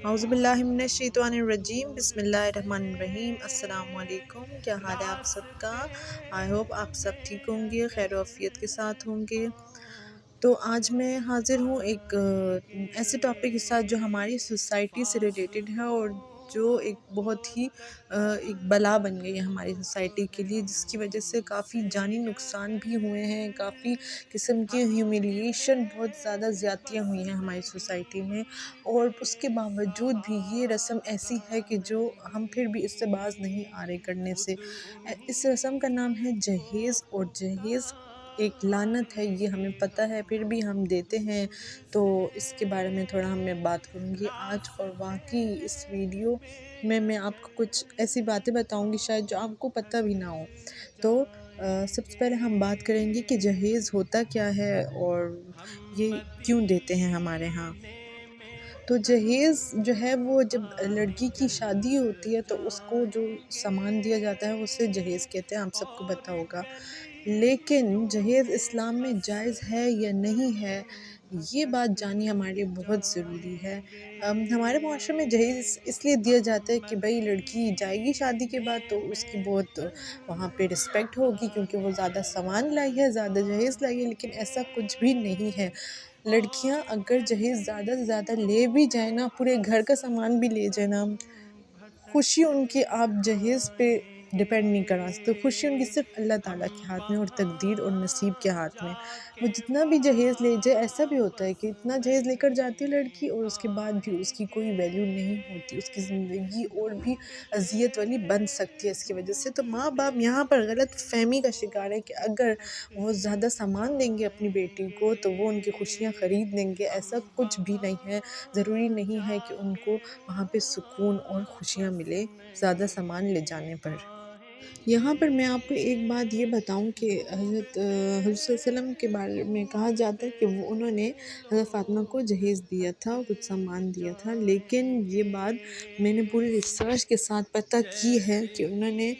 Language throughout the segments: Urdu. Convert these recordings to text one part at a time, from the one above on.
اعوذ باللہ من الشیطان الرجیم، بسم اللہ الرحمن الرحیم۔ السلام علیکم، کیا حال ہے آپ سب کا؟ آئی ہوپ آپ سب ٹھیک ہوں گے، خیر و عافیت کے ساتھ ہوں گے۔ تو آج میں حاضر ہوں ایک ایسے ٹاپک کے ساتھ جو ہماری سوسائٹی سے ریلیٹڈ ہے اور جو ایک بہت ہی ایک بلا بن گئی ہے ہماری سوسائٹی کے لیے، جس کی وجہ سے کافی جانی نقصان بھی ہوئے ہیں، کافی قسم کی ہیوملیشن، بہت زیادہ زیادتیاں ہوئی ہیں ہماری سوسائٹی میں، اور اس کے باوجود بھی یہ رسم ایسی ہے کہ جو ہم پھر بھی اس سے باز نہیں آ رہے کرنے سے۔ اس رسم کا نام ہے جہیز، اور جہیز ایک لعنت ہے، یہ ہمیں پتہ ہے، پھر بھی ہم دیتے ہیں۔ تو اس کے بارے میں تھوڑا میں بات کروں گی آج، اور واقعی اس ویڈیو میں آپ کو کچھ ایسی باتیں بتاؤں گی شاید جو آپ کو پتہ بھی نہ ہو۔ تو سب سے پہلے ہم بات کریں گے کہ جہیز ہوتا کیا ہے اور یہ کیوں دیتے ہیں ہمارے ہاں۔ تو جہیز جو ہے وہ جب لڑکی کی شادی ہوتی ہے تو اس کو جو سامان دیا جاتا ہے اسے جہیز کہتے ہیں، آپ سب کو پتہ ہوگا۔ لیکن جہیز اسلام میں جائز ہے یا نہیں ہے، یہ بات جانی ہمارے لیے بہت ضروری ہے۔ ہمارے معاشرے میں جہیز اس لیے دیا جاتا ہے کہ بھئی لڑکی جائے گی شادی کے بعد تو اس کی بہت وہاں پہ رسپیکٹ ہوگی، کیونکہ وہ زیادہ سامان لائی ہے، زیادہ جہیز لائی ہے، لیکن ایسا کچھ بھی نہیں ہے۔ لڑکیاں اگر جہیز زیادہ سے زیادہ لے بھی جائیں نا، پورے گھر کا سامان بھی لے جائیں نا، خوشی ان کی آپ جہیز پہ ڈیپینڈ نہیں کرا سکتے۔ خوشی ان کی صرف اللہ تعالیٰ کے ہاتھ میں اور تقدیر اور نصیب کے ہاتھ میں۔ وہ جتنا بھی جہیز لے جائے، ایسا بھی ہوتا ہے کہ اتنا جہیز لے کر جاتی ہے لڑکی اور اس کے بعد بھی اس کی کوئی ویلیو نہیں ہوتی، اس کی زندگی اور بھی اذیت والی بن سکتی ہے اس کی وجہ سے۔ تو ماں باپ یہاں پر غلط فہمی کا شکار ہے کہ اگر وہ زیادہ سامان دیں گے اپنی بیٹی کو تو وہ ان کی خوشیاں خرید لیں گے، ایسا کچھ بھی نہیں ہے۔ ضروری نہیں ہے کہ ان کو وہاں پہ سکون اور خوشیاں ملے زیادہ سامان لے جانے پر۔ یہاں پر میں آپ کو ایک بات یہ بتاؤں کہ حضرت حضور صلی اللہ علیہ وسلم کے بارے میں کہا جاتا ہے کہ انہوں نے حضرت فاطمہ کو جہیز دیا تھا، کچھ سامان دیا تھا، لیکن یہ بات میں نے پوری ریسرچ کے ساتھ پتہ کی ہے کہ انہوں نے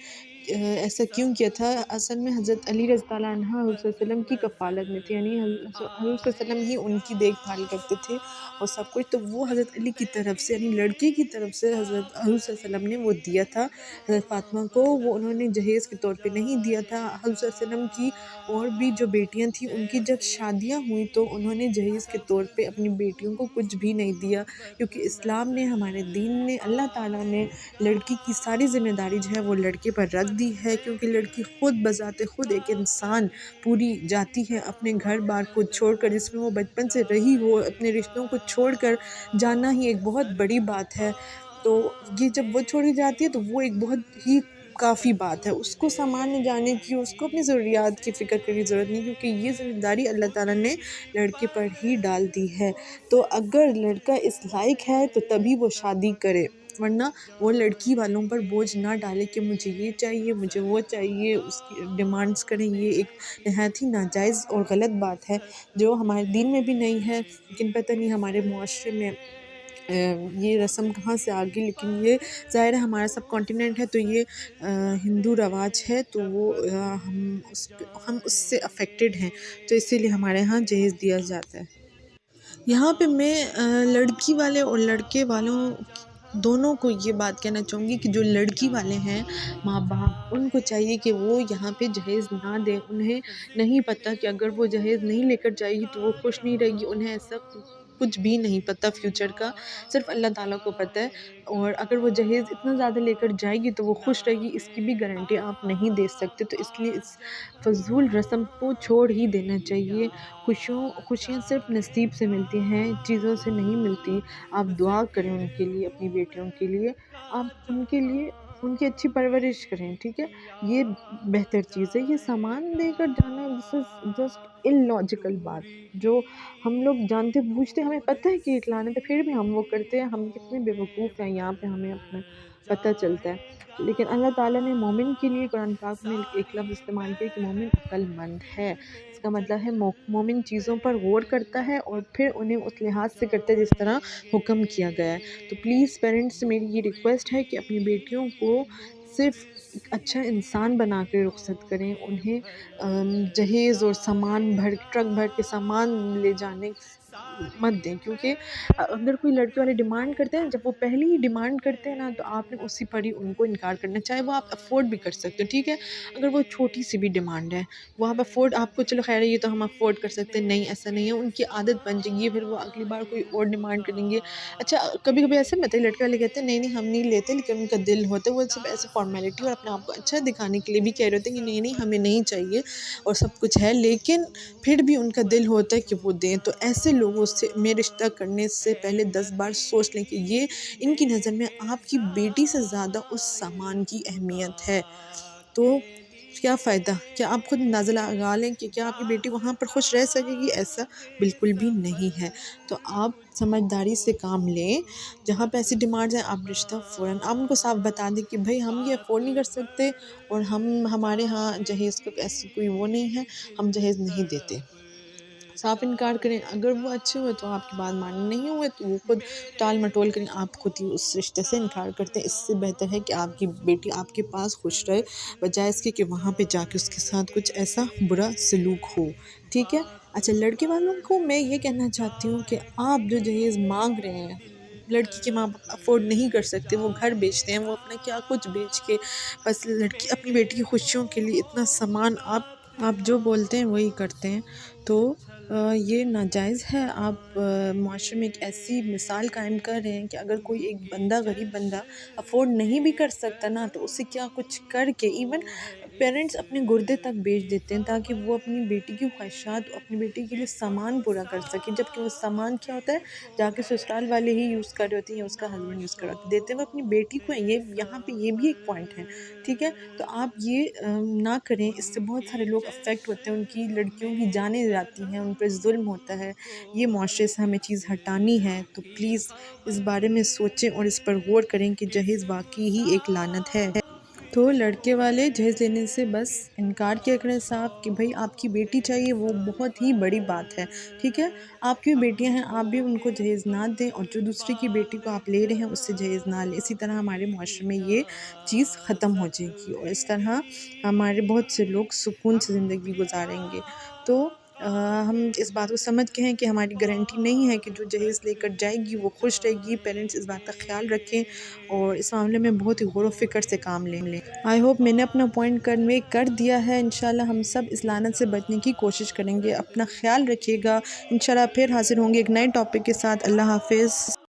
ایسا کیوں کیا تھا۔ اصل میں حضرت علی رضی اللہ عنہ حضور صلی اللہ علیہ وسلم کی کفالت میں تھے، یعنی حضور صلی اللہ علیہ وسلم ہی ان کی دیکھ بھال کرتے تھے اور سب کچھ، تو وہ حضرت علی کی طرف سے، یعنی لڑکی کی طرف سے حضرت حضور صلی اللہ علیہ وسلم نے وہ دیا تھا حضرت فاطمہ کو۔ وہ انہوں نے جہیز کے طور پہ نہیں دیا تھا۔ حضور صلی اللہ علیہ وسلم کی اور بھی جو بیٹیاں تھیں ان کی جب شادیاں ہوئیں تو انہوں نے جہیز کے طور پہ اپنی بیٹیوں کو کچھ بھی نہیں دیا، کیونکہ اسلام نے، ہمارے دین نے، اللہ تعالیٰ نے لڑکی کی ساری ذمہ داری جو ہے وہ لڑکے پر رکھ دی ہے، کیونکہ لڑکی خود بذات خود ایک انسان پوری جاتی ہے اپنے گھر بار کو چھوڑ کر، جس میں وہ بچپن سے رہی ہو، اپنے رشتوں کو چھوڑ کر جانا ہی ایک بہت بڑی بات ہے۔ تو یہ جب وہ چھوڑی جاتی ہے تو وہ ایک بہت ہی کافی بات ہے، اس کو سنبھالنے جانے کی، اس کو اپنی ضروریات کی فکر کرنے کی ضرورت نہیں، کیونکہ یہ ذمہ داری اللہ تعالیٰ نے لڑکے پر ہی ڈال دی ہے۔ تو اگر لڑکا اس لائق ہے تو تبھی وہ شادی کرے، ورنہ وہ لڑکی والوں پر بوجھ نہ ڈالے کہ مجھے یہ چاہیے، مجھے وہ چاہیے، اس کی ڈیمانڈس کریں۔ یہ ایک نہایت ہی ناجائز اور غلط بات ہے جو ہمارے دین میں بھی نہیں ہے، لیکن پتہ نہیں ہمارے معاشرے میں یہ رسم کہاں سے آ گئی۔ لیکن یہ ظاہر ہے ہمارا سب کانٹیننٹ ہے تو یہ ہندو رواج ہے، تو وہ ہم اس سے افیکٹڈ ہیں، تو اسی لیے ہمارے ہاں جہیز دیا جاتا ہے۔ یہاں پہ میں لڑکی والے اور لڑکے والوں دونوں کو یہ بات کہنا چاہوں گی کہ جو لڑکی والے ہیں ماں باپ، ان کو چاہیے کہ وہ یہاں پہ جہیز نہ دیں۔ انہیں نہیں پتہ کہ اگر وہ جہیز نہیں لے کر جائے گی تو وہ خوش نہیں رہے گی، انہیں ایسا کچھ بھی نہیں پتہ فیوچر کا، صرف اللہ تعالیٰ کو پتہ ہے۔ اور اگر وہ جہیز اتنا زیادہ لے کر جائے گی تو وہ خوش رہے گی، اس کی بھی گارنٹی آپ نہیں دے سکتے، تو اس لیے اس فضول رسم کو چھوڑ ہی دینا چاہیے۔ خوشیاں صرف نصیب سے ملتی ہیں، چیزوں سے نہیں ملتی۔ آپ دعا کریں ان کے لیے، اپنی بیٹیوں کے لیے، آپ ان کے لیے ان کی اچھی پرورش کریں، ٹھیک ہے؟ یہ بہتر چیز ہے۔ یہ سامان دے کر جانا، دس از جسٹ ان لاجیکل بات، جو ہم لوگ جانتے بوجھتے، ہمیں پتہ ہے کہ یہ لعنت ہے، پھر بھی ہم وہ کرتے ہیں۔ ہم کتنے بے وقوف ہیں، یہاں پہ ہمیں اپنا پتہ چلتا ہے۔ لیکن اللہ تعالیٰ نے مومن کے لیے قرآن پاک میں ایک لفظ استعمال کیا کہ مومن عقل مند ہے۔ اس کا مطلب ہے مومن چیزوں پر غور کرتا ہے اور پھر انہیں اس لحاظ سے کرتا ہے جس طرح حکم کیا گیا ہے۔ تو پلیز پیرنٹس سے میری یہ ریکویسٹ ہے کہ اپنی بیٹیوں کو صرف ایک اچھا انسان بنا کے رخصت کریں، انہیں جہیز اور سامان ٹرک بھر کے سامان لے جانے مت دیں، کیونکہ اگر کوئی لڑکے والے ڈیمانڈ کرتے ہیں، جب وہ پہلی ہی ڈیمانڈ کرتے ہیں نا، تو آپ نے اسی پر ہی ان کو انکار کرنا، چاہے وہ آپ افورڈ بھی کر سکتے ہو، ٹھیک ہے؟ اگر وہ چھوٹی سی بھی ڈیمانڈ ہے، وہ آپ افورڈ، آپ کو چلو خیر ہے یہ تو ہم افورڈ کر سکتے ہیں، نہیں ایسا نہیں ہے، ان کی عادت بن جائے گی، پھر وہ اگلی بار کوئی اور ڈیمانڈ کریں گے۔ اچھا کبھی کبھی ایسے ہوتا ہے لڑکے والے کہتے ہیں نہیں نہیں ہم نہیں لیتے، لیکن ان کا دل ہوتا ہے، وہ صرف ایسے فارمیلٹی اور اپنے آپ کو اچھا دکھانے کے لیے بھی کہہ رہے ہوتے ہیں کہ نہیں نہیں ہمیں نہیں چاہیے اور سب کچھ ہے، لیکن پھر بھی ان کا دل ہوتا ہے کہ وہ دیں۔ تو ایسے لوگوں سے میں رشتہ کرنے سے پہلے 10 بار سوچ لیں کہ یہ ان کی نظر میں آپ کی بیٹی سے زیادہ اس سامان کی اہمیت ہے، تو کیا فائدہ؟ کیا آپ خود اندازہ لگا لیں کہ کیا آپ کی بیٹی وہاں پر خوش رہ سکے گی؟ ایسا بالکل بھی نہیں ہے۔ تو آپ سمجھداری سے کام لیں، جہاں پہ ایسی ڈیمانڈز ہیں آپ رشتہ فوراً آپ ان کو صاف بتا دیں کہ بھائی ہم یہ افورڈ نہیں کر سکتے، اور ہمارے ہاں جہیز کا ایسی کوئی وہ نہیں ہے، ہم جہیز نہیں دیتے، صاف انکار کریں۔ اگر وہ اچھے ہوئے تو آپ کی بات مانیں، نہیں ہوئے تو وہ خود ٹال مٹول کریں، آپ خود ہی اس رشتے سے انکار کرتے ہیں۔ اس سے بہتر ہے کہ آپ کی بیٹی آپ کے پاس خوش رہے، بجائے اس کے کہ وہاں پہ جا کے اس کے ساتھ کچھ ایسا برا سلوک ہو، ٹھیک ہے؟ اچھا لڑکے والوں کو میں یہ کہنا چاہتی ہوں کہ آپ جو جہیز مانگ رہے ہیں، لڑکی کے ماں باپ افورڈ نہیں کر سکتے، وہ گھر بیچتے ہیں، وہ اپنا کیا کچھ بیچ کے بس لڑکی اپنی بیٹی کی خوشیوں کے لیے اتنا سامان، آپ جو بولتے ہیں وہی کرتے ہیں، تو یہ ناجائز ہے۔ آپ معاشرے میں ایک ایسی مثال قائم کر رہے ہیں کہ اگر کوئی ایک بندہ غریب بندہ افورڈ نہیں بھی کر سکتا نا، تو اسے کیا کچھ کر کے ایون پیرنٹس اپنے گردے تک بیچ دیتے ہیں تاکہ وہ اپنی بیٹی کی خواہشات، اپنی بیٹی کے لیے سامان پورا کر سکیں، جبکہ وہ سامان کیا ہوتا ہے جا کے سسرال والے ہی یوز کر رہے ہوتے ہیں یا اس کا ہسبینڈ یوز کر رہا ہوتا ہے، دیتے وہ اپنی بیٹی کو ہیں۔ یہاں پہ یہ بھی ایک پوائنٹ ہے، ٹھیک ہے؟ تو آپ یہ نہ کریں، اس سے بہت سارے لوگ افیکٹ ہوتے ہیں، ان کی لڑکیوں کی جانیں جاتی ہیں، ان پہ ظلم ہوتا ہے، یہ معاشرے سے ہمیں چیز ہٹانی ہے۔ تو پلیز اس بارے میں سوچیں اور اس پر غور کریں کہ جہیز واقعی ہی ایک لعنت ہے۔ تو لڑکے والے جہیز لینے سے بس انکار کیا کریں صاف کہ بھائی آپ کی بیٹی چاہیے، وہ بہت ہی بڑی بات ہے، ٹھیک ہے؟ آپ کی بیٹیاں ہیں، آپ بھی ان کو جہیز نہ دیں، اور جو دوسرے کی بیٹی کو آپ لے رہے ہیں اس سے جہیز نہ لیں۔ اسی طرح ہمارے معاشرے میں یہ چیز ختم ہو جائے گی، اور اس طرح ہمارے بہت سے لوگ سکون سے زندگی گزاریں گے۔ تو ہم اس بات کو سمجھ کے ہیں کہ ہماری گارنٹی نہیں ہے کہ جو جہیز لے کر جائے گی وہ خوش رہے گی، پیرنٹس اس بات کا خیال رکھیں اور اس معاملے میں بہت ہی غور و فکر سے کام لیں۔ آئی ہوپ میں نے اپنا پوائنٹ کنوے کر دیا ہے۔ انشاءاللہ ہم سب اس لعنت سے بچنے کی کوشش کریں گے۔ اپنا خیال رکھیے گا، انشاءاللہ پھر حاضر ہوں گے ایک نئے ٹاپک کے ساتھ۔ اللہ حافظ۔